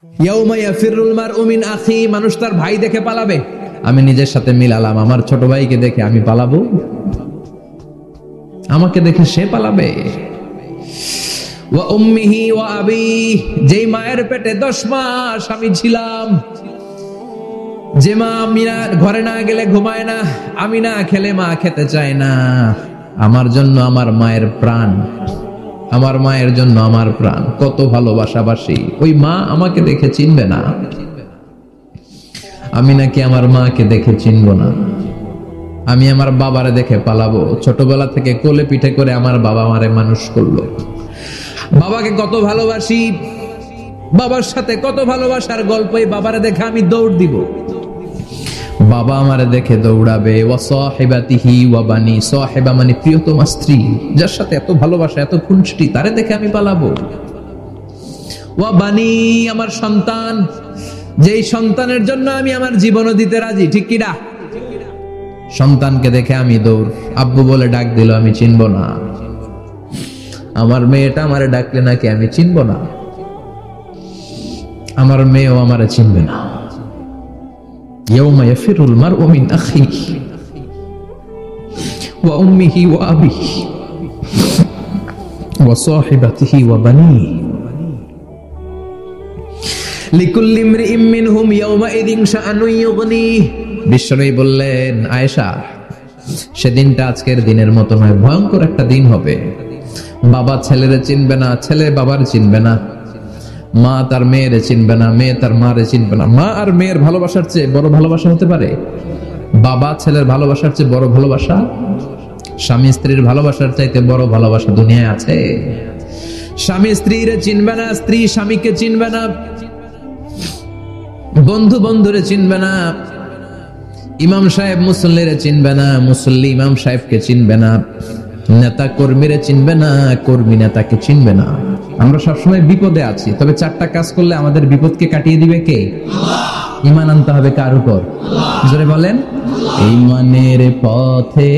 ইয়াউমা ইয়াফিরুল মারউ মিন আখি, মানুষ তার ভাই দেখে পালাবে। আমি নিজের সাথে মিলালাম, আমার ছোট ভাইকে দেখে আমি পালাবো? আমাকে দেখে সে পালাবে? ওয়া উম্মিহি ওয়া আবি, যেই মায়ের পেটে 10 মাস আমি ছিলাম, যে মা মিনা ঘরে না গেলে ঘুমায় না, আমি না খেলে মা খেতে চায় না, আমার জন্য আমার মায়ের প্রাণ, আমার মায়ের জন্য আমার প্রাণ, কত ভালোবাসাবাসী। ওই মা আমাকে দেখে চিনবে না, আমি নাকি আমার মাকে দেখে চিনব না। আমি আমার বাবারে দেখে পালাবো। ছোটবেলা থেকে কোলে পিঠে করে আমার বাবা আমারে মানুষ করলো, বাবাকে কত ভালোবাসি, বাবার সাথে কত ভালোবাসার গল্প, এই বাবারে দেখে আমি দৌড় দিব, বাবা আমারে দেখে দৌড়াবে। ওয়া সাহিবাতিহি ওয়া বানি, সাহিবা মানে প্রিয়তমা স্ত্রী, যার সাথে এত ভালোবাসা এত খুনসুটি, তারে দেখে আমি পালাবো। ওয়া বানি, আমার সন্তান, যেই সন্তানের জন্য আমি আমার জীবনও দিতে রাজি, ঠিক কি না? সন্তানকে দেখে আমি দৌড়। আব্বু বলে ডাক দিল, আমি চিনব না। আমার মেয়েটা আমারে ডাকলে নাকি আমি চিনব না, আমার মেয়েও আমারে চিনবে না। ইয়াউমা ইয়াফিরুল মারউ মিন আখিহি ওয়া উম্মিহি ওয়া আবিহি ওয়া সাহিবাতিহি ওয়া বানিহি লিকুল্লি ইমরিইম মিনহুম ইয়াউমাইযিন শাআনুন ইউগনিহি। বিশ্বনবী বললেন, আয়েশা, সেদিনটা আজকের দিনের মতো নয়, ভয়ঙ্কর একটা দিন হবে। বাবা ছেলেরে চিনবে না, ছেলে বাবার চিনবে না, মা তার মেয়েরে চিনবে না, মেয়ে তার মারে চিনবে না। মা আর মেয়ের ভালোবাসার চেয়ে বড় ভালোবাসা হতে পারে? বাবা ছেলের ভালোবাসার চেয়ে বড় ভালোবাসা? স্বামী স্ত্রীর ভালোবাসার চাইতে বড় ভালোবাসা দুনিয়ায় আছে? স্বামী স্ত্রীরে চিনবে না, স্ত্রী স্বামীকে চিনবে না, বন্ধু বন্ধুরে চিনবে না, ইমাম সাহেব মুসল্লিরে চিনবে না, মুসল্লি ইমাম সাহেবকে চিনবে না, নেতা কর্মীরে চিনবে না, কর্মী নেতাকে চিনবে না। আমরা সবসময় বিপদে আছি, তবে 4টা কাজ করলে আমাদের বিপদকে কাটিয়ে দিবে কে? আল্লাহ। ঈমান আনতে হবে কার উপর? জোরে বলেন। ঈমানের পথে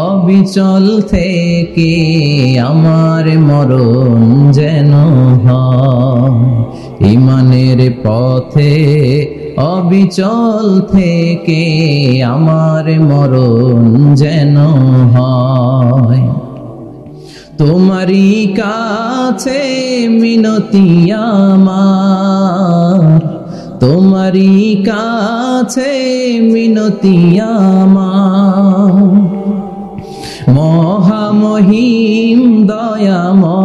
অবিচল থেকে আমার মরণ যেন হয়, ঈমানের পথে অবিচল থেকে আমার মরণ যেন হয়। তোমারই কাছে মিনতি আমার, তোমারই কাছে মিনতি আমার, মহামহিম দয়াময়,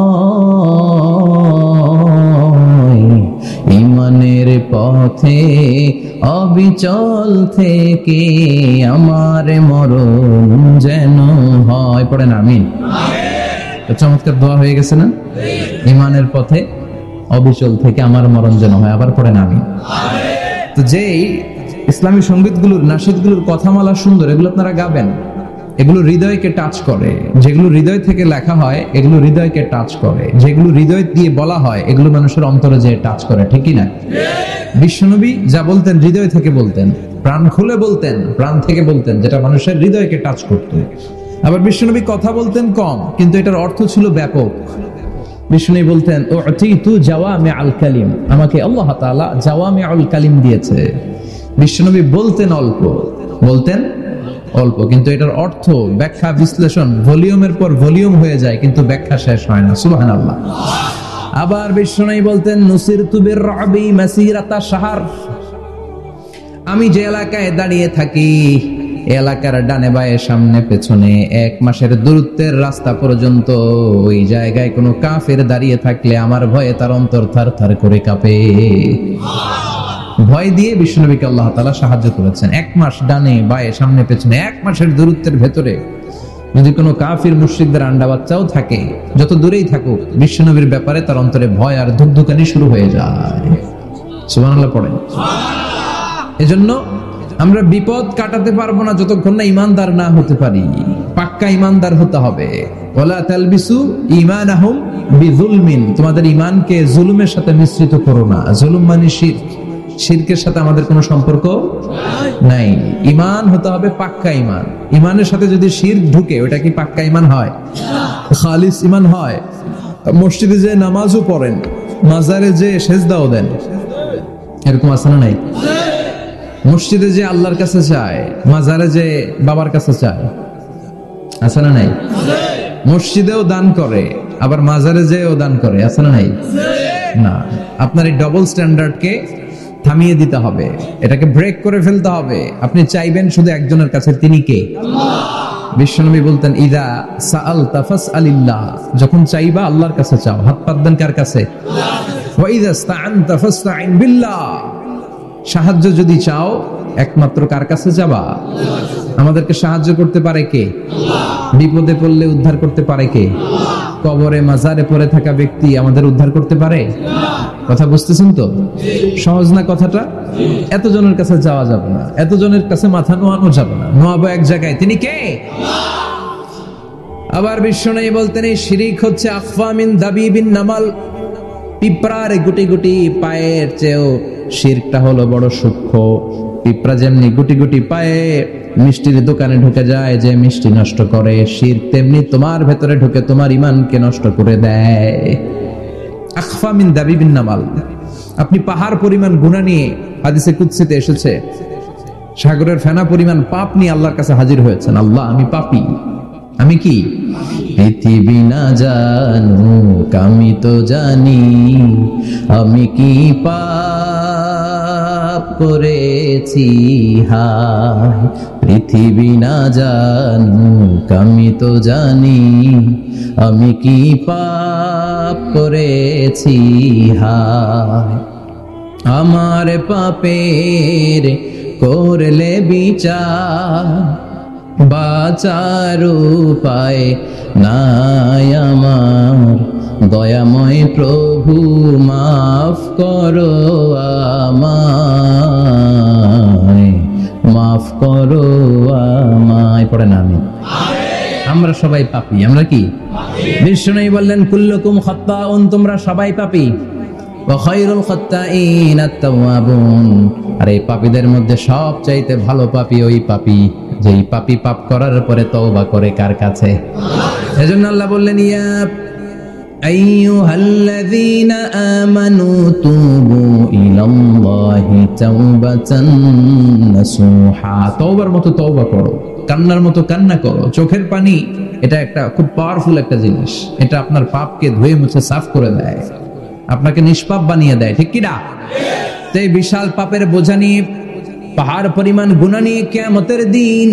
ঈমানের পথে অবিচল থেকে আমার মরণ যেন হয়। পড়েন আমিন। চমৎকার দোয়া হয়ে গেছে না? ঈমানের পথে অবিচল থেকে আমার মরণ যেন হয়। আবার পড়েন আমিন। তো যেই ইসলামী সঙ্গীতগুলোর, নাশিদগুলোর কথামালা সুন্দর, এগুলো আপনারা গাবেন, এগুলো হৃদয়কে টাচ করে। যেগুলো হৃদয় থেকে লেখা হয় এগুলো হৃদয়কে টাচ করে, যেগুলো হৃদয় দিয়ে বলা হয় এগুলো মানুষের অন্তরে যে টাচ করে, ঠিকই না? বিশ্বনবী যা বলতেন হৃদয় থেকে বলতেন, প্রাণ খুলে বলতেন, প্রাণ থেকে বলতেন, যেটা মানুষের হৃদয়কে টাচ করত। আবার বিশ্বনবী কথা বলতেন কম, কিন্তু এটার অর্থ ছিল ব্যাপক। বিশ্বনবী বলতেন, উতিতু জাওয়ামিউল কালিম, আমাকে আল্লাহ তাআলা জাওয়ামিউল কালিম দিয়েছে। বিশ্বনবী বলতেন অল্প, বলতেন অল্প, কিন্তু এটার অর্থ, ব্যাখ্যা, বিশ্লেষণ ভলিউমের পর ভলিউম হয়ে যায়, কিন্তু ব্যাখ্যা শেষ হয় না। সুবহানাল্লাহ। আবার বিশ্বনবী বলতেন, নুসিরতু বিররাবি মাসিরাতা শাহর, আমি যে এলাকায় দাঁড়িয়ে থাকি এলাকার ডানে বায়ে সামনে পেছনে 1 মাসের দূরত্বের রাস্তা পর্যন্ত ওই জায়গায় কোনো কাফের দাঁড়িয়ে থাকলে আমার ভয়ে তার অন্তর থার থার করে কাঁপে। ভয় দিয়ে বিশ্বনবীকে আল্লাহ তাআলা সাহায্য করেছেন। 1 মাস ডানে বায়ে সামনে পেছনে 1 মাসের দূরত্বের ভেতরে যদি কোনো কাফির মুশরিকদের আন্ডা বাচ্চাও থাকে, যত দূরেই থাকুক, বিশ্বনবীর ব্যাপারে তার অন্তরে ভয় আর ধুকধুকানি শুরু হয়ে যায়। সুবহানাল্লাহ পড়েন। এজন্য আমরা বিপদ কাটাতে পারবো না যতক্ষণ না ঈমানদার না হতে পারি। পাক্কা ঈমানদার হতে হবে। ওয়ালা তালবিসু ঈমানাহুম বিযুলমিন, তোমাদের ঈমানকে জুলুমের সাথে মিশ্রিত করো না। জুলুম মানে শিরক, শিরকের সাথে আমাদের কোনো সম্পর্ক নাই। ঈমান হতে হবে পাক্কা ঈমান। ঈমানের সাথে যদি শিরক ঢুকে, ওটা কি পাক্কা ঈমান হয়? খালিস ঈমান হয়? মসজিদে যে নামাজও পড়েন, মাজারে যে সেজদাও দেন, এরকম আছে না নাই? মসজিদে যে আল্লাহর কাছে চায়, মাজারে যে বাবার কাছে চায়, আছে না নাই? মসজিদেও দান করে, আবার মাজারে যেও দান করে, আছে না নাই? না, আপনার এই ডবল স্ট্যান্ডার্ডকে থামিয়ে দিতে হবে, এটাকে ব্রেক করে ফেলতে হবে। আপনি চাইবেন শুধু একজনের কাছে, তিনি কে? বিশ্বনবী বলতেন, ইদা সাআলতা ফাসআলিল্লাহ, যখন চাইবা আল্লাহর কাছে চাও। হাত পাতবেন কার কাছে? ওয়া ইদা ইসতাআনতা ফাসতাইন বিল্লাহ, সাহায্য যদি চাও একমাত্র কার কাছে যাবা? আমাদেরকে সাহায্য করতে পারে কে? বিপদে পড়লে উদ্ধার করতে পারে কে? কবরে মাজারে পড়ে থাকা ব্যক্তি আমাদের উদ্ধার করতে পারে? কথা বুঝতেছেন তো? সহজ না কথাটা? এতজনের কাছে যাওয়া যাবে না, এতজনের কাছে মাথা নোয়ানো যাবে না, নোয়াবো এক জায়গায়, তিনি কে? আবার বিশ্বনবী বলতেন, এই শিরিক হচ্ছে আখফা মিন দাবিবিন নামাল, পিঁপড়ার গুটি গুটি পায়ের চেয়েও শিরকটা হলো বড় সূক্ষ্ম। পিঁপড়া যেমনি গুটি গুটি পায়ে মিষ্টির দোকানে ঢুকে যায়, যে মিষ্টি নষ্ট করে, শিরক তেমনি তোমার ভেতরে ঢুকে তোমার ঈমানকে নষ্ট করে দেয়। আখফা মিন দাবিবিন নামাল। আপনি পাহাড় পরিমাণ গুনাহ নিয়ে, হাদিসে কুদসিতে এসেছে, সাগরের ফেনা পরিমাণ পাপ নিয়ে আল্লাহর কাছে হাজির হয়েছেন। আল্লাহ, আমি পাপী, আমি কি? পৃথিবী না জানুক আমি তো জানি, আমি কি পাপ করেছি হায়। পৃথিবী না জানুক আমি তো জানি, আমি কি পাপ করেছি হায়। আমার পাপের করলে বিচার, বাঁচার উপায় নাই আমার, দয়াময় প্রভু মাফ করো আমায়, মাফ করো আমায়। পড়েন আমিন। আমরা সবাই পাপী, আমরা কি? বিশ্বনবী বললেন, কুল্লুকুম খাত্তাউন, তোমরা সবাই পাপী, ওয়া খায়রুল খাত্তাইন আত-তাওয়াবুন, আর এই পাপীদের মধ্যে সবচাইতে ভালো পাপী ওই পাপী যেই পাপী পাপ করার পরে তওবা করে কার কাছে? এজন্য আল্লাহ বললেন, ইয়া আইয়ুহাল্লাযীনা আমানু তুবু ইলাল্লাহি তাওবাতান নাসুহা, তওবার মতো তওবা করো, কান্নার মতো কান্না করো। চোখের পানি এটা একটা খুব পাওয়ারফুল একটা জিনিস, এটা আপনার পাপকে ধুয়ে মুছে সাফ করে দেয়, আপনাকে নিষ্পাপ বানিয়ে দেয়, ঠিক কি না? তো এই বিশাল পাপের বোঝা নিয়ে, পাহাড় পরিমাণ গুনাহ নিয়ে কিয়ামতের দিন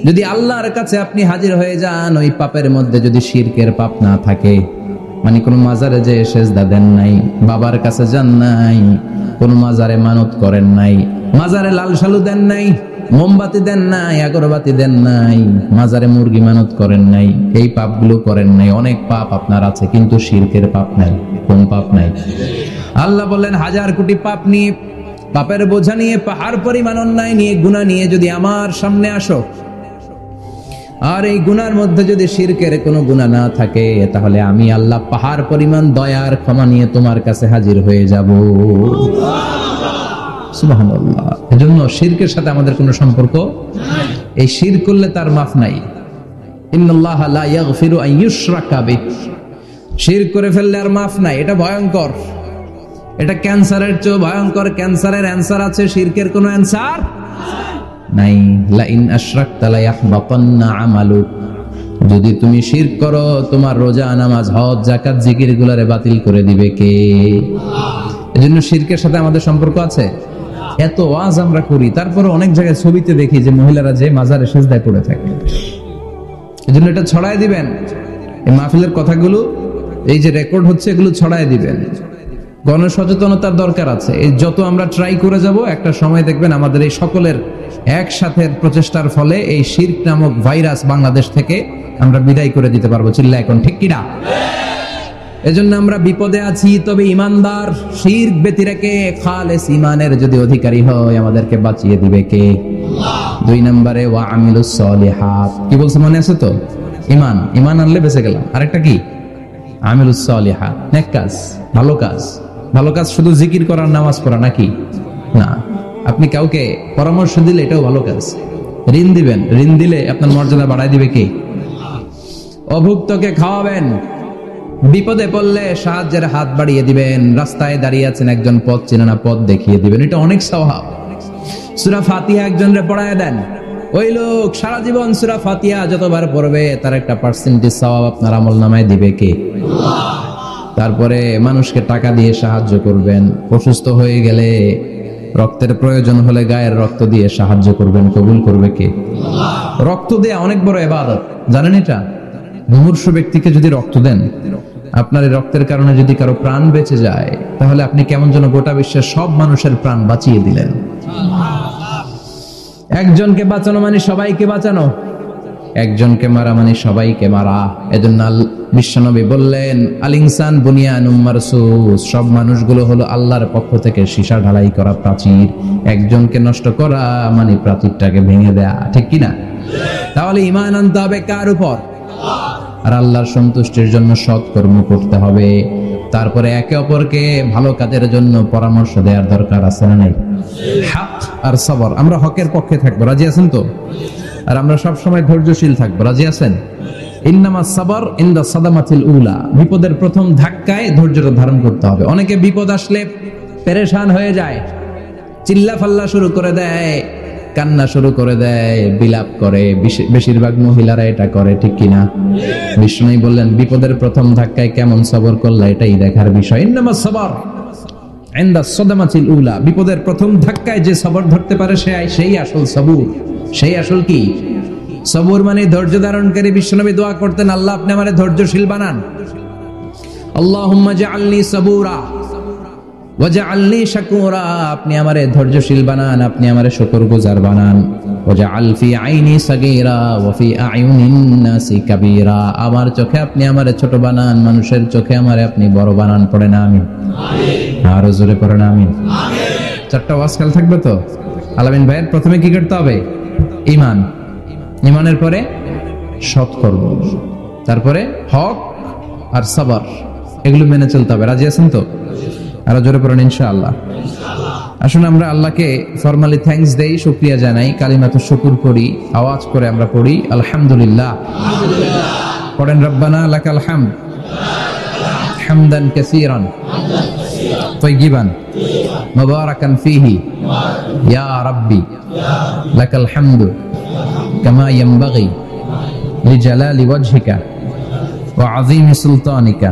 যদি আল্লাহর কাছে আপনি হাজির হয়ে যান, ওই পাপের মধ্যে যদি শিরকের পাপ না থাকে, মানে কোন মাজারে যে সেজদা দেন নাই, বাবার কাছে যান নাই, কোন মাজারে মানত করেন নাই, মাজারে লাল শালু দেন নাই, মোমবাতি দেন নাই, আগরবাতি দেন নাই, মাজারে মুরগি মানত করেন নাই, এই পাপগুলো করেন নাই, অনেক পাপ আপনার আছে, কিন্তু শিরকের পাপ নাই। কোন পাপ নাই? আল্লাহ বললেন, হাজার কোটি পাপ নিয়ে, পাপের বোঝা নিয়ে, পাহাড় পরিমাণ অন্যায় নিয়ে, গুনাহ নিয়ে যদি আমার সামনে আসো, আর এই গুনার মধ্যে যদি শিরকের কোনো গুনাহ না থাকে, তাহলে আমি আল্লাহ পাহাড় পরিমাণ দয়ার ক্ষমা নিয়ে তোমার কাছে হাজির হয়ে যাব। সুবহানাল্লাহ। এজন্য শিরকের সাথে আমাদের কোনো সম্পর্ক এই শিরক করলে তার মাফ নাই। ইন্নাল্লাহা লা ইয়াগফিরু আন ইউশরাকা বিহি, শিরক করে ফেললে আর মাফ নাই। এটা ভয়ঙ্কর, এটা ক্যান্সারের চেয়ে ভয়ঙ্কর। ক্যান্সারের অ্যানসার আছে, শিরকের কোনো অ্যানসার নাই। লা ইন আশরাকতা লা ইয়াহবাতান্না আমালুক, যদি তুমি শিরক করো, তোমার রোজা, নামাজ, হজ, যাকাত, জিকির গুলারে বাতিল করে দিবে কে? এজন্য শিরকের সাথে আমাদের সম্পর্ক আছে। এত ওয়াজ আমরা করি, তারপরে অনেক জায়গায় ছবিতে দেখি যে মহিলারা যে মাজারে সেজদায় পড়ে থাকে। এজন্য এটা ছড়ায় দিবেন, এই মাহফিলের কথাগুলো এই যে রেকর্ড হচ্ছে, এগুলো ছড়ায় দিবেন। গণসচেতনতার দরকার আছে। এই যত আমরা ট্রাই করে যাব, একটা সময় দেখবেন আমাদের এই সকলের একসাথে প্রচেষ্টার ফলে এই শিরক নামক ভাইরাস বাংলাদেশ থেকে আমরা বিদায় করে দিতে পারবো। চিল্লা এখন, ঠিক কিনা? এজন্য আমরা বিপদে আছি, তবে ইমানদার শিরক ব্যতি রেখে খালেস ইমানের যদি অধিকারী হয়, আমাদেরকে বাঁচিয়ে দিবে কে? দুই নম্বরে ওয়া আমিলুস সলিহাত। কি বলছে মনে আছে তো? ইমান, ইমান আনলে বেঁচে গেলাম। আরেকটা কি? আমিলুস সলিহাত, নেক কাজ, ভালো কাজ। ভালো কাজ শুধু জিকির করার, নামাজ পড়া নাকি? না। আপনি কাউকে পরামর্শ দিলে এটাও ভালো কাজ। ঋণ দিবেন, ঋণ দিলে আপনার মর্যাদা বাড়ায় দিবে কে? অভুক্তকে খাওয়াবেন, বিপদে পড়লে সাহায্যের হাত বাড়িয়ে দিবেন। রাস্তায় দাঁড়িয়ে আছেন, একজন পথ চেনে না, পথ দেখিয়ে দিবেন, এটা অনেক সওয়াব। সূরা ফাতিহা একজনরে পড়ায় দেন, ওই লোক সারা জীবন সূরা ফাতিহা যতবার পড়বে তার একটা পার্সেন্টেজ সওয়াব আপনার আমলনামায় দিবে কে? আল্লাহ। তারপরে মানুষকে টাকা দিয়ে সাহায্য করবেন, অসুস্থ হয়ে গেলে রক্তের প্রয়োজন হলে গায়ের রক্ত দিয়ে সাহায্য করবেন, কবুল করবে কে? আল্লাহ। রক্ত দেয়া অনেক বড় ইবাদত, জানেন এটা? মুমূর্ষু ব্যক্তিকে যদি রক্ত দেন, আপনার এই রক্তের কারণে যদি কারো প্রাণ বেঁচে যায়, তাহলে আপনি কেমন যেন গোটা বিশ্বের সব মানুষের প্রাণ বাঁচিয়ে দিলেন। একজনকে বাঁচানো মানে সবাইকে বাঁচানো, একজনকে মারা মানে সবাইকে মারা। এজন্য বিশ্বনবী বললেন, আল ইনসান বুনিয়ানুম মারসুস, সব মানুষগুলো হলো আল্লাহর পক্ষ থেকে সীসা ঢালাই করা প্রাচীর। একজনকে নষ্ট করা মানে প্রাচীরটাকে ভেঙে দেয়া, ঠিক কিনা? তাহলে ঈমান আনতে হবে কার উপর? আর আল্লাহর সন্তুষ্টির জন্য সৎ কর্ম করতে হবে। তারপরে একে অপরকে ভালো কাজের জন্য পরামর্শ দেওয়ার দরকার আছে না নাই? হক আর সবর, আমরা হকের পক্ষে থাকবো, রাজি আছেন তো? আর আমরা সব সময় ধৈর্যশীল থাকবো, রাজি আছেন? ইন্নামা সাবর ইনদা সাদামাতিল উলা, বিপদের প্রথম ধাক্কায় ধৈর্যটা ধারণ করতে হবে। অনেকে বিপদ আসলে পেরেশান হয়ে যায়, চিল্লা ফাল্লা শুরু করে দেয়, কান্না শুরু করে দেয়, বিলাপ করে। বেশিরভাগ মহিলারা এটা করে, ঠিক কিনা? বিষ্ণু বললেন, বিপদের প্রথম ধাক্কায় কেমন সবর করলা এটাই দেখার বিষয়। ইন্নামা সাবর ইনদা সাদামাতিল উলা, বিপদের প্রথম ধাক্কায় যে সবর ধরতে পারে সেই আসল সবুর, সেই আসল কি সবুর মানে ধৈর্য ধারণকারী। বিশ্বনবী দোয়া করতেন, আল্লাহ আপনি আমারে ধৈর্যশীল বানান। আল্লাহুম্মা জাআলনি সাবুরা ওয়াজআলনি শাকুরা, আপনি আমারে ধৈর্যশীল বানান, আপনি আমারে শুকরগুজার বানান। ওয়াজআল ফি আইনি সাগীরা ওয়া ফি আয়ুনিন নাসি কাবীরা, আমার চোখে আপনি আমারে ছোট বানান, মানুষের চোখে আমারে আপনি বড় বানান। পড়েন আমিন। আমিন। আর জোরে পড়েন আমিন। আমিন। চারটা ওয়াজ খেয়াল থাকবে তো? আলামিন ভাইয়ের প্রথমে কি করতে হবে? ঈমান, ঈমানের পরে সৎকর্ম, তারপরে হক আর সবর, এগুলো মেনে চলতে হবে। রাজি আছেন তো? আরো জোরে পড়েন ইনশাআল্লাহ। আসুন আমরা আল্লাহকে ফরমালি থ্যাঙ্কস দেই, শুকরিয়া জানাই, কালিমাতু শুকুর করি, আওয়াজ করে আমরা পড়ি আলহামদুলিল্লাহ। পড়েন রব্বানা লাকাল হামদ হামদান কাসীরান তাইয়িবান মুবারাকান ফীহি ইয়া রাব্বি লাকাল হামদু কামা ইয়ানবাগি লিজালালি ওয়াজহিকা ওয়া আযীমি সুলতানিকা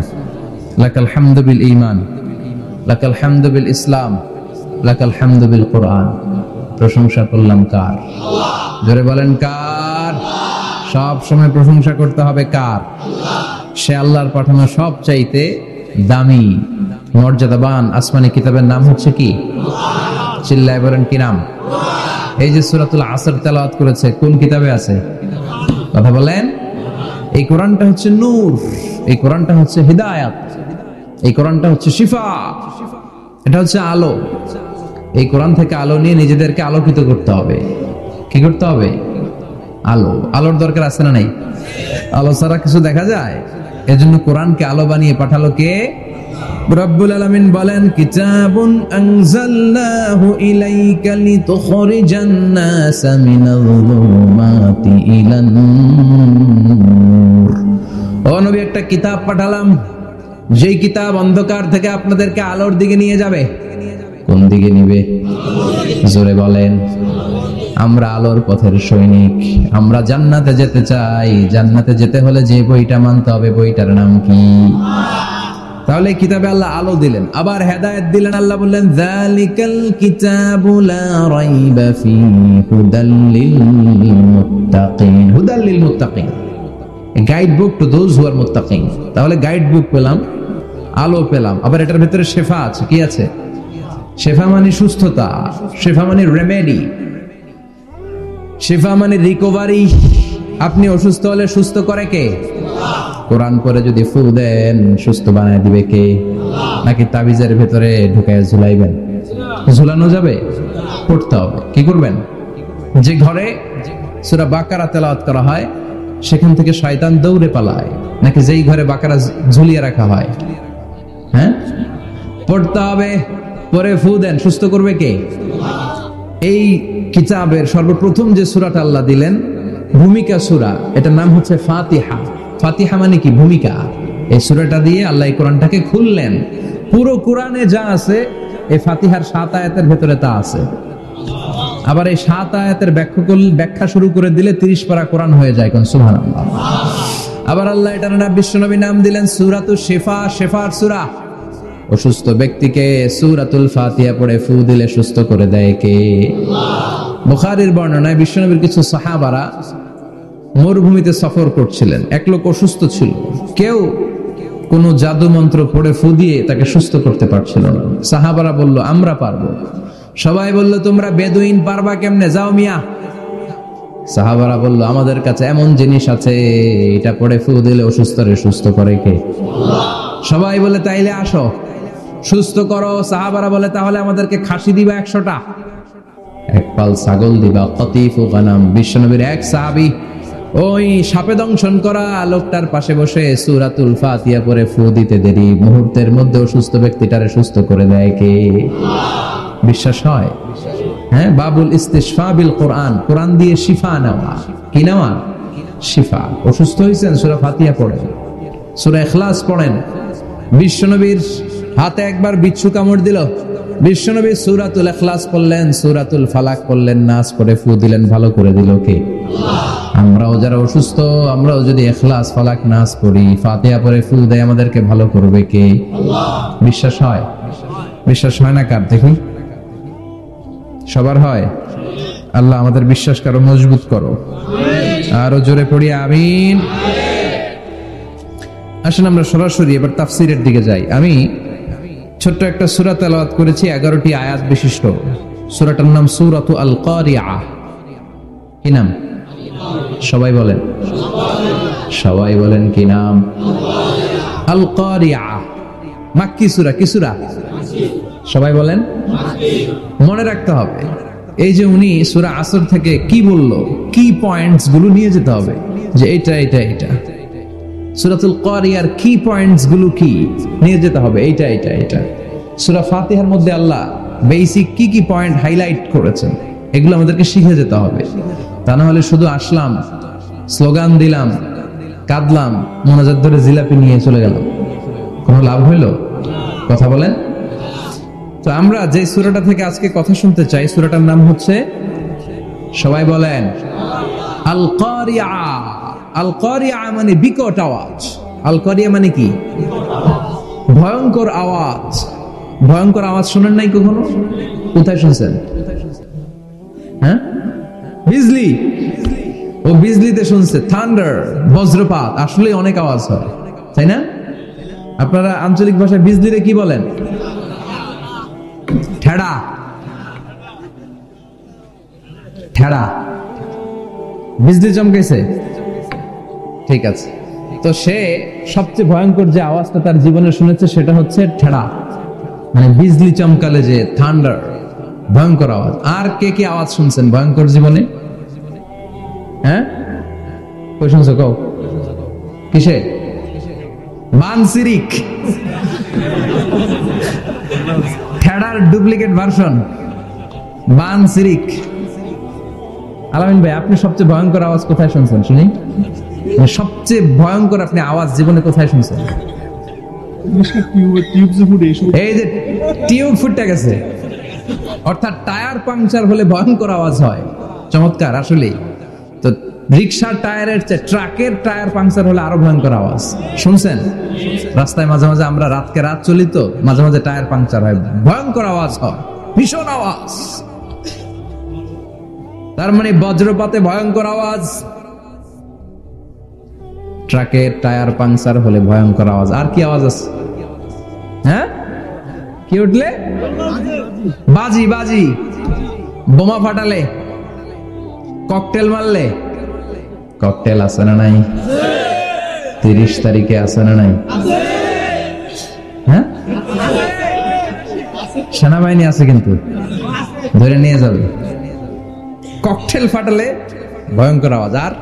লাকাল হামদু বিল ঈমান লাকাল হামদু বিল ইসলাম লাকাল হামদু বিল কুরআন। প্রশংসা করলাম কার? আল্লাহ। জোরে বলেন কার? সব সময় প্রশংসা করতে হবে কার? আল্লাহ। সে আল্লাহর পাঠানো সবচাইতে দামি মর্যাদাবান আসমানি কিতাবের নাম হচ্ছে কি? কুরআন। চিল্লায় বলেন কি নাম? কুরআন। এই যে সূরাতুল আসর তেলাওয়াত করেছে, কোন কিতাবে আছে? কথা বলেন। এই কোরআনটা হচ্ছে নূর, এই কোরআনটা হচ্ছে হিদায়াত, এই কোরআনটা হচ্ছে শিফা, এটা হচ্ছে আলো। এই কোরআন থেকে আলো নিয়ে নিজেদেরকে আলোকিত করতে হবে। কি করতে হবে? আলো। আলোর দরকার আছে না নাই? আলো ছাড়া কিছু দেখা যায়? এজন্য কোরআনকে আলো বানিয়ে পাঠালো কে? রব্বুল আলামিন বলেন, কিতাবুন আনজালনাহু ইলাইকা লিতুখরিজান নাসা মিনাল যুলুমাতি ইলান নূর। ও নবী, একটা কিতাব পাঠালাম, যেই কিতাব অন্ধকার থেকে আপনাদেরকে আলোর দিকে নিয়ে যাবে। কোন দিকে নিবে? জোরে বলেন। আমরা আলোর পথের সৈনিক, আমরা জান্নাতে যেতে চাই। জান্নাতে যেতে হলে যে বইটা মানতে হবে, বইটার নাম কি? তাহলে কিতাবে আল্লাহ আলো দিলেন, আবার হেদায়েত দিলেন। আল্লাহ বললেন, যালিকাল কিতাবু লা রাইবা ফীহি হুদাল লিল মুত্তাকিন। হুদাল লিল মুত্তাকিন, guide book to those who are মুত্তাকিন। তাহলে গাইড বুক পেলাম, আলো পেলাম, আবার এটার ভিতরে শেফা আছে। কি আছে? শেফা মানে সুস্থতা, শেফা মানে রেমেডি, শেফা মানে রিকভারি। আপনি অসুস্থ হলে সুস্থ করে কে? কোরআন পড়ে যদি ফু দেন, সুস্থ বানায় দিবে কে? নাকি তাবিজের ভেতরে ঢুকায় ঝুলাইবেন? ঝুলানো যাবে? পড়তে হবে। কি করবেন? যে ঘরে সূরা বাকারা তেলাওয়াত করা হয় সেখান থেকে শয়তান দৌড়ে পালায়, নাকি যেই ঘরে বাকারা ঝুলিয়ে রাখা হয়? হ্যাঁ, পড়তে হবে। পরে ফু দেন, সুস্থ করবে কে? এই কিতাবের সর্বপ্রথম যে সূরাটা আল্লাহ দিলেন, ভূমিকা সূরা, এটার নাম হচ্ছে ফাতিহা। ফাতিহা মানে কি? ভূমিকা। এই সূরাটা দিয়ে আল্লাহ এই কোরআনটাকে খুললেন। পুরো কোরআনে যা আছে এই ফাতিহার 7 আয়াতের ভেতরে তা আছে। আবার এই 7 আয়াতের ব্যাখ্যা শুরু করে দিলে 30 পারা কোরআন হয়ে যায়। কোন সুবহানাল্লাহ। আবার আল্লাহ এটার নাম বিশ্বনবী নাম দিলেন সূরাতুশ শিফা, শিফার সূরা। অসুস্থ ব্যক্তিকে সূরাতুল ফাতিহা পড়ে ফু দিলে সুস্থ করে দেয় কে? বুখারীর বর্ণনায় বিশ্বনবীর কিছু সাহাবারা মরুভূমিতে সফর করছিলেন। এক লোক অসুস্থ ছিল, কেউ কোন জাদু মন্ত্র পড়ে ফু দিয়ে তাকে সুস্থ করতে পারছিল না। সাহাবারা বলল আমরা পারবো। সবাই বলল তোমরা বেদুইন, পারবা কেমনে? যাও মিয়া। সাহাবারা বলল আমাদের কাছে এমন জিনিস আছে, এটা পড়ে ফু দিলে অসুস্থরে সুস্থ করে কে? সবাই বলে তাইলে আসো সুস্থ করো। সাহাবারা বলে তাহলে আমাদেরকে খাসি দিবা 100টা, এক পাল ছাগল দিবা। কতিফু গানাম। বিশ্বনবীর এক সাহাবী ওই সাপে দংশন করা লোকটার পাশে বসে সূরাতুল ফাতিহা পড়ে ফু দিতে দেরি মুহূর্তের মধ্যে অসুস্থ ব্যক্তিটারে সুস্থ করে দেয় কে? বিশ্বাস হয়? হ্যাঁ, বাবুল ইস্তিশফা বিল কোরআন, কোরআন দিয়ে শিফা নেওয়া। কি নেওয়া? শিফা। অসুস্থ হয়েছেন, সূরা ফাতিহা পড়েন, সূরা ইখলাস পড়েন। বিশ্বনবীর হাতে একবার বিচ্ছু কামড় দিল, বিশ্বনবী সূরাতুল ইখলাস পড়লেন, সূরাতুল ফালাক পড়লেন, নাস পড়ে ফু দিলেন, ভালো করে দিল কে? আমরাও যারা অসুস্থ, আমরাও যদি ইখলাস ফালাক নাস পড়ি, ফাতিহা পড়ে ফু দেয়, আমাদেরকে ভালো করবে কে? বিশ্বাস হয়? বিশ্বাস হয় না কার? দেখি সবার হয়। আল্লাহ আমাদের বিশ্বাস করো, মজবুত করো। আরো জোরে পড়ি আমিন। আসেন আমরা সরাসরি এবার তাফসীরের দিকে যাই। আমি ছোট্ট একটা সূরা তেলাওয়াত করেছি, 11টি আয়াত বিশিষ্ট। সূরাটার নাম সূরাতু আল কারিআহ। কি নাম? সবাই বলেন, সবাই বলেন কি নাম? আল কারিআহ। মাক্কি সূরা। কি সূরা? সবাই বলেন। মনে রাখতে হবে এই যে উনি সূরা আসর থেকে কি বললো, কি পয়েন্টস গুলো নিয়ে যেতে হবে, যে এটা এটা এটা। সূরাতুল কারিয়ার কি পয়েন্টস গুলো কি নিয়ে যেতে হবে, এইটা এটা এটা। সূরা ফাতিহার মধ্যে আল্লাহ বেসিক কি কি পয়েন্ট হাইলাইট করেছেন, এগুলো আমাদেরকে শিখে যেতে হবে। তা না হলে শুধু আসলাম, স্লোগান দিলাম, কাঁদলাম, মোনাজাত ধরে জিলাপি নিয়ে চলে গেলাম, কোনো লাভ হইল? কথা বলেন। তো আমরা যে সূরাটা থেকে আজকে কথা শুনতে চাই, সূরাটার নাম হচ্ছে, সবাই বলেন, আল কারিআহ। আল কারিআহ মানে বিকট আওয়াজ। আল কারিআহ মানে কি? ভয়ঙ্কর আওয়াজ। ভয়ঙ্কর আওয়াজ শোনেন নাই কখনো? কোথায় শুনছেন? হ্যাঁ, বিজলি। ও বিজলিতে শুনছে, থান্ডার, বজ্রপাত। আসলে অনেক আওয়াজ হয়, তাই না? আপনারা আঞ্চলিক ভাষায় বিজলিরে কি বলেন? ঠেড়া। ঠেড়া। বিজলি চমকেছে, ঠিক আছে। তো সে সবচেয়ে ভয়ঙ্কর যে আওয়াজটা তার জীবনে শুনেছে সেটা হচ্ছে ঠেড়া, মানে বিজলি চমকালে যে থান্ডার, ভয়ঙ্কর আওয়াজ। আর কে কি আওয়াজ শুনছেন ভয়ঙ্কর জীবনে? হ্যাঁ, কই শুনছো? কও কিসে? বানসিরিক। ঠেড়ার ডুপ্লিকেট ভার্সন বানসিরিক। আলামিন ভাই, আপনি সবচেয়ে ভয়ঙ্কর আওয়াজ কোথায় শুনছেন শুনি? সবচেয়ে ভয়ঙ্কর আপনি আওয়াজ জীবনে কোথায় শুনছেন? এই যে টিউব ফুটে গেছে, অর্থাৎ টায়ার পাংচার হলে ভয়ঙ্কর আওয়াজ হয়। চমৎকার। আসলেই তো রিক্সার টায়ারের চেয়ে ট্রাকের টায়ার পাংচার হলে আরো ভয়ঙ্কর আওয়াজ। শুনছেন? রাস্তায় মাঝে মাঝে আমরা রাতকে রাত চলি, তো মাঝে মাঝে টায়ার পাংচার হয়, ভয়ঙ্কর আওয়াজ হয়, ভীষণ আওয়াজ। তার মানে বজ্রপাতে ভয়ঙ্কর আওয়াজ, ট্রাকের টায়ার পাংচার হলে ভয়ঙ্কর আওয়াজ। আর কি আওয়াজ আছে? হ্যাঁ, কি উঠলে? বাজি। বাজি। বোমা ফাটালে, ককটেল মারলে। ককটেল আছে না নাই? 30 তারিখে আছে না নাই? হ্যাঁ, সেনাবাহিনী আছে, কিন্তু ধরে নিয়ে যাবে। ককটেল ফাটালে ভয়ঙ্কর আওয়াজ। আর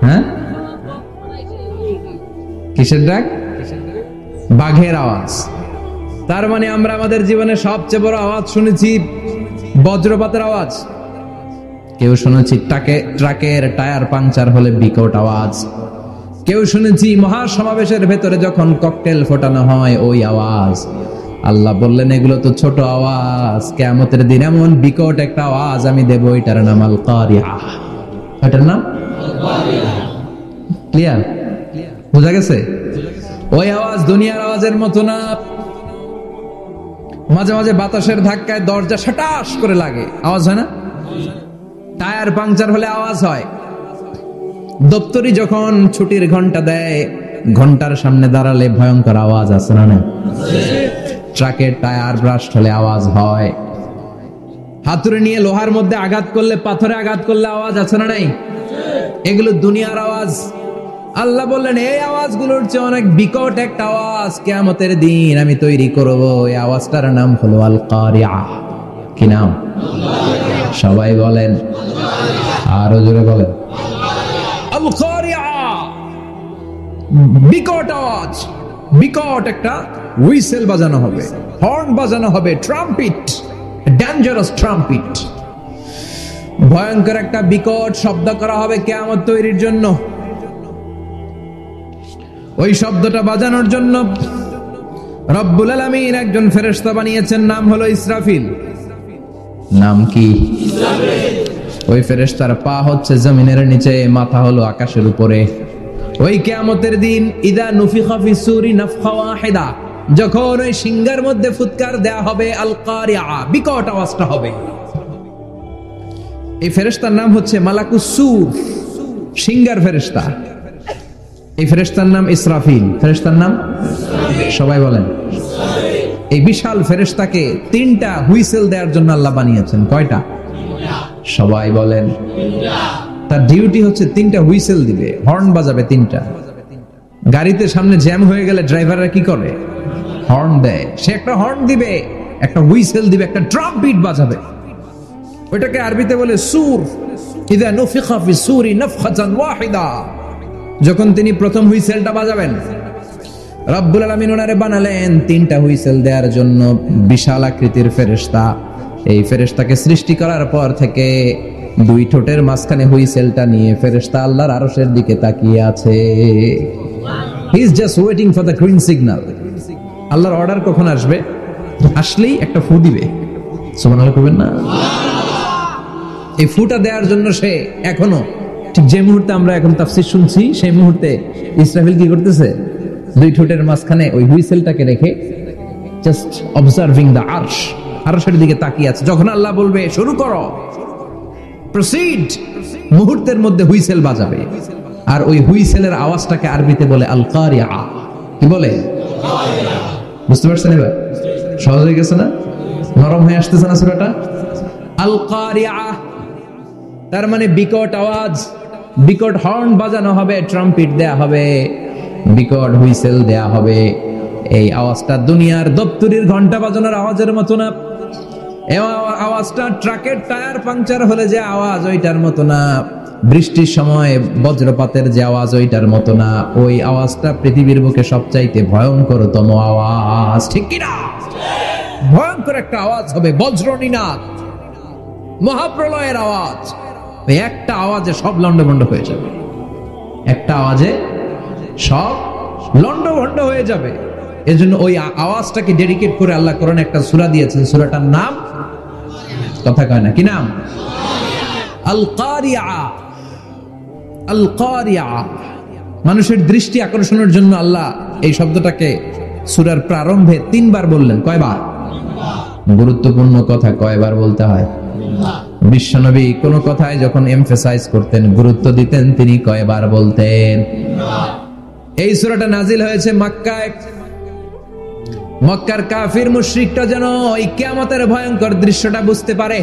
হ্যাঁ, কিসের ডাক? বাঘের আওয়াজ। তার মানে আমরা আমাদের জীবনে সবচেয়ে বড় আওয়াজ শুনেছি বজ্রপাতের আওয়াজ। কেউ শুনেছি ট্রাকের টায়ার পাংচার হলে বিকট আওয়াজ। কেউ শুনেছি মহাসমাবেশের ভেতরে যখন ককটেল ফোটানো হয় ওই আওয়াজ, আল্লাহ বললেন এগুলো তো ছোট আওয়াজ, কিয়ামতের দিন এমন বিকট একটা আওয়াজ আমি দেব, এটার নাম আল কারিআহ। এটার নাম ক্লিয়ার, বোঝা গেছে? ওই আওয়াজ দুনিয়ার আওয়াজের মতো না। মাঝে মাঝে বাতাসের ধাক্কায় দরজা সাটাস করে লাগে, আওয়াজ হয় না? টায়ার পাংচার হলে আওয়াজ হয়। দপ্তরি যখন ছুটির ঘন্টা দেয়, ঘন্টার সামনে দাঁড়ালে ভয়ঙ্কর আওয়াজ আছে না? ট্রাকের টায়ার ব্রাস্ট হলে আওয়াজ হয়। হাতুড়ি নিয়ে লোহার মধ্যে আঘাত করলে, পাথরে আঘাত করলে আওয়াজ আছে না নাই? এগুলো দুনিয়ার আওয়াজ। আল্লাহ বললেন এই আওয়াজগুলোর চেয়ে অনেক বিকট একটা আওয়াজ কিয়ামতের দিন আমি তৈরি করব। এই আওয়াজটার নাম হলো আল কারিআহ। কি নাম? সবাই বলেন, আরো জোরে বলেন, আল কারিআহ। বিকট আওয়াজ, বিকট একটা হুইসেল বাজানো হবে, হর্ন বাজানো হবে, ট্রাম্পিট, ডেঞ্জারাস ট্রাম্পিট। ভয়ঙ্কর একটা বিকট শব্দ করা হবে কিয়ামত তৈরির জন্য। ওই শব্দটা বাজানোর জন্য রব্বুল আলামিন একজন ফেরেশতা বানিয়েছেন, নাম হলো ইসরাফিল। নাম কি? ইসরাফিল। ওই ফেরেশতার পা হচ্ছে জমিনের নিচে, মাথা হলো আকাশের উপরে। ওই কিয়ামতের দিন ইদা নুফিখা ফিস সূরি নাফখা ওয়াহিদা, যখন ওই সিংহার মধ্যে ফুৎকার দেয়া হবে, আল কারিআহ, বিকট আওয়াজটা হবে। এই ফেরেশতার নাম হচ্ছে মালাকুস সূর, সিংহার ফেরেশতা। এই ফেরেশতার নাম ইসরাফিল। ফেরেশতার নাম সবাই বলেন। এই বিশাল ফেরেশতাকে তিনটা হুইসেল দেওয়ার জন্য আল্লাহ বানিয়েছেন। কয়টা? সবাই বলেন। তার ডিউটি হচ্ছে তিনটা হুইসেল দিবে, হর্ন বাজাবে তিনটা। গাড়িতে সামনে জ্যাম হয়ে গেলে ড্রাইভাররা কি করে? হর্ন দেয়। সে একটা হর্ন দিবে, একটা হুইসেল দিবে, একটা ড্রাম বিট বাজাবে। ওইটাকে আরবিতে বলে সূর। ইযা নুফিখা ফিস সূরি নাফখাতান ওয়াহিদা, যখন তিনি প্রথম হুইসেলটা বাজাবেন, রব্বুল আলামিন ওনারে বানালেন তিনটা হুইসেল দেওয়ার জন্য বিশাল আকৃতির ফেরেশতা। এই ফেরেশতাকে সৃষ্টি করার পর থেকে দুই ঠোঁটের মাঝখানে হুইসেলটা নিয়ে ফেরেশতা আল্লাহর আরশের দিকে তাকিয়ে আছে। He is just waiting for the green signal. আল্লাহর অর্ডার কখন আসবে? আসলেই একটা ফু দিবে। সুবহানাল্লাহ কইবেন না? এই ফুটা দেওয়ার জন্য সে এখনো, ঠিক যে মুহূর্তে আমরা এখন তাফসীর শুনছি, সেই মুহূর্তে ইসরাফিল কি করতেছে? দুই ঠোঁটের মাঝখানে ওই হুইসেলটাকে রেখে জাস্ট অবজার্ভিং দ্য আরশ, আরশের দিকে তাকিয়ে আছে। যখন আল্লাহ বলবে শুরু করো, প্রসিড, মুহূর্তের মধ্যে হুইসেল বাজাবে। আর ওই হুইসেলের আওয়াজটাকে আরবিতে বলে আল কারিআহ। কি বলে? বুঝতে পারছেন এবার? সহজ হয়ে গেছে না? নরম হয়ে আসতেছে না সূরাটা? আল কারিআহ তার মানে বিকট আওয়াজ, বিকট হর্ন বাজানো হবে, ট্রাম্পিট দেয়া হবে, বিকট হুইসেল দেয়া হবে। এই আওয়াজটা দুনিয়ার দপ্তরির ঘন্টা বাজানোর আওয়াজের মতো না। এই আওয়াজটা ট্রাকের টায়ার পাংচার হলে যে আওয়াজ, ওইটার মতো না। বৃষ্টির সময় বজ্রপাতের যে আওয়াজ, ওইটার মতো না। ওই আওয়াজটা পৃথিবীর বুকে সবচাইতে ভয়ঙ্করতম আওয়াজ। ঠিক কিনা? ভয়ঙ্কর একটা আওয়াজ হবে, বজ্রনিনাদ, মহাপ্রলয়ের আওয়াজ। ওই একটা আওয়াজে সব লন্ডভন্ড হয়ে যাবে। একটা আওয়াজে সব লন্ডভন্ড হয়ে যাবে। এজন্য ওই আওয়াজটাকে ডেডিকেট করে আল্লাহ কোরআনে একটা সূরা দিয়েছেন। সূরাটার নাম, কথা কয় না, কি নাম? আল কারিআহ। আল কারিআহ মানুষের দৃষ্টি আকর্ষণের জন্য আল্লাহ এই শব্দটাকে সূরার প্রারম্ভে 3 বার বললেন। কয়বার? গুরুত্বপূর্ণ কথা কয়বার বলতে হয়? বিশ্বনবী কোন কথায় যখন এমফাসাইজ করতেন, গুরুত্ব দিতেন, তিনি কয়বার বলতেন? এই সূরাটা নাজিল হয়েছে মক্কায়। মক্কার কাফির মুশরিকরা যেন ওই কিয়ামতের ভয়ঙ্কর দৃশ্যটা বুঝতে পারে।